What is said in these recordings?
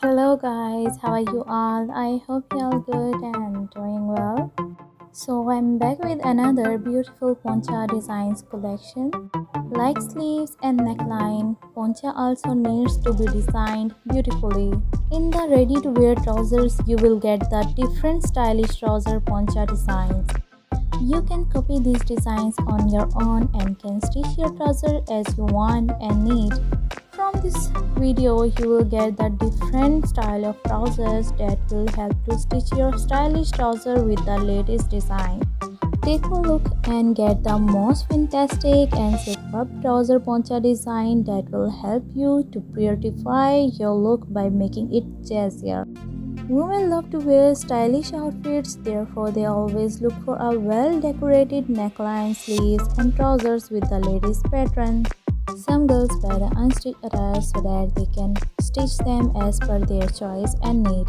Hello guys, how are you all? I hope you all good and doing well. So I'm back with another beautiful Poncha Designs collection. Like sleeves and neckline, Poncha also needs to be designed beautifully. In the ready to wear trousers, you will get the different stylish trouser Poncha designs. You can copy these designs on your own and can stitch your trouser as you want and need. From this video, you will get the different style of trousers that will help to stitch your stylish trouser with the latest design. Take a look and get the most fantastic and superb trouser poncha design that will help you to beautify your look by making it jazzier. Women love to wear stylish outfits, therefore they always look for a well-decorated neckline, sleeves and trousers with the latest pattern. Some girls buy the unstitched attire so that they can stitch them as per their choice and need.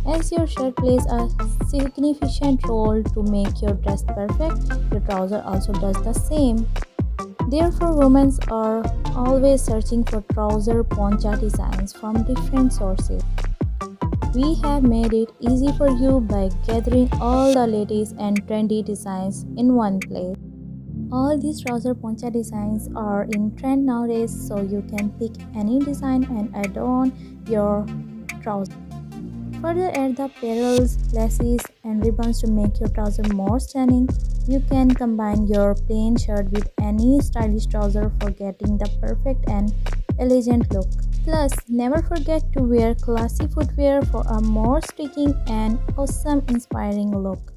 As your shirt plays a significant role to make your dress perfect, your trouser also does the same. Therefore, women are always searching for trouser poncha designs from different sources. We have made it easy for you by gathering all the latest and trendy designs in one place. All these trouser poncha designs are in trend nowadays, so you can pick any design and add on your trouser. Further, add the pearls, laces and ribbons to make your trouser more stunning. You can combine your plain shirt with any stylish trouser for getting the perfect and elegant look. Plus, never forget to wear classy footwear for a more striking and awesome inspiring look.